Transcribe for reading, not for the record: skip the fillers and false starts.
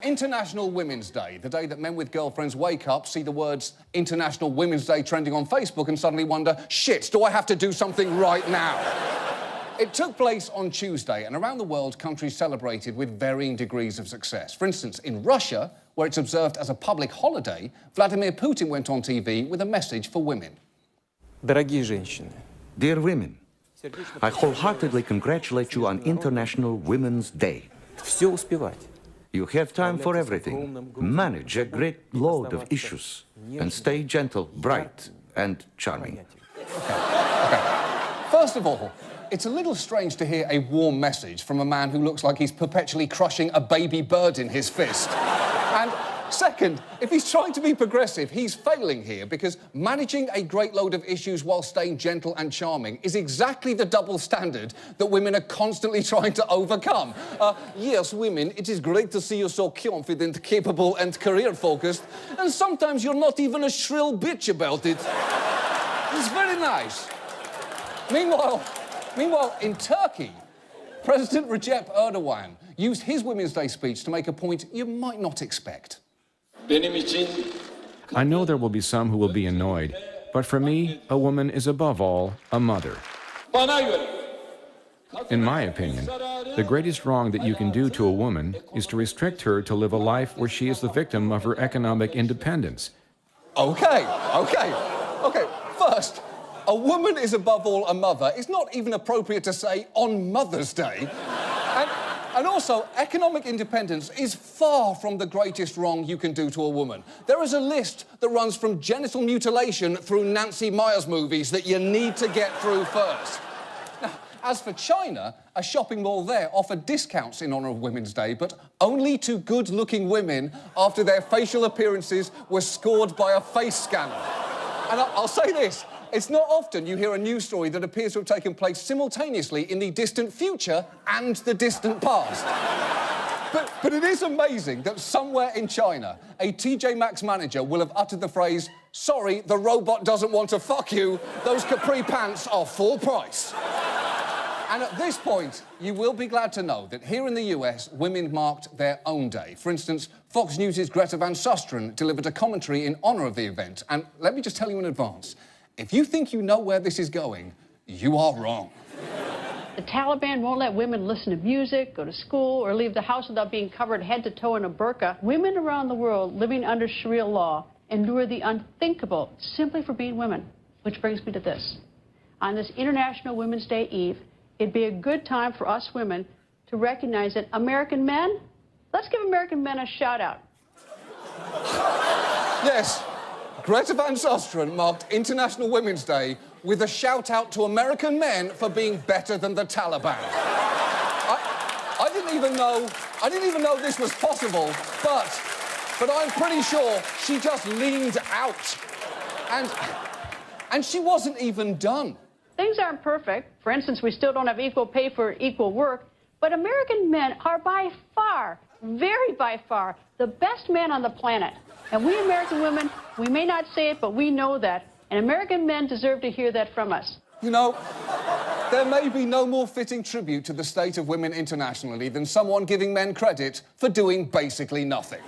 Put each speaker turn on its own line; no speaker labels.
International Women's Day, the day that men with girlfriends wake up, see the words International Women's Day trending on Facebook and suddenly wonder, shit, do I have to do something right now? It took place on Tuesday, and around the world, countries celebrated with varying degrees of success. For instance, in Russia, where it's observed as a public holiday, Vladimir Putin went on TV with a message for women.
Дорогие женщины,
Dear women, I wholeheartedly congratulate you on International Women's Day.
все успевать.
You have time for everything, manage a great load of issues, and stay gentle, bright, and charming.
Okay. First of all, it's a little strange to hear a warm message from a man who looks like he's perpetually crushing a baby bird in his fist. And second, if he's trying to be progressive, he's failing here because managing a great load of issues while staying gentle and charming is exactly the double standard that women are constantly trying to overcome. Yes, women, it is great to see you so confident, capable and career-focused, and sometimes you're not even a shrill bitch about it. It's very nice. Meanwhile, in Turkey, President Recep Erdogan used his Women's Day speech to make a point you might not expect.
I know there will be some who will be annoyed, but for me, a woman is above all a mother. In my opinion, the greatest wrong that you can do to a woman is to restrict her to live a life where she is the victim of her economic independence.
Okay. First, a woman is above all a mother. It's not even appropriate to say on Mother's Day. And also, economic independence is far from the greatest wrong you can do to a woman. There is a list that runs from genital mutilation through Nancy Meyers movies that you need to get through first. Now, as for China, a shopping mall there offered discounts in honour of Women's Day, but only to good-looking women after their facial appearances were scored by a face scanner. And I'll say this. It's not often you hear a news story that appears to have taken place simultaneously in the distant future and the distant past. But it is amazing that somewhere in China, a TJ Maxx manager will have uttered the phrase, "Sorry, the robot doesn't want to fuck you. Those capri pants are full price." And at this point, you will be glad to know that here in the US, women marked their own day. For instance, Fox News' Greta Van Susteren delivered a commentary in honour of the event. And let me just tell you in advance, if you think you know where this is going, you are wrong.
The Taliban won't let women listen to music, go to school, or leave the house without being covered head to toe in a burqa. Women around the world living under Sharia law endure the unthinkable simply for being women. Which brings me to this. On this International Women's Day Eve, it'd be a good time for us women to recognize that American men, let's give American men a shout out.
Yes. Greta Van Susteren marked International Women's Day with a shout-out to American men for being better than the Taliban. I didn't even know this was possible, but I'm pretty sure she just leaned out. And she wasn't even done.
Things aren't perfect. For instance, we still don't have equal pay for equal work, but American men are by far, by far, the best men on the planet. And we American women, we may not say it, but we know that. And American men deserve to hear that from us.
You know, there may be no more fitting tribute to the state of women internationally than someone giving men credit for doing basically nothing.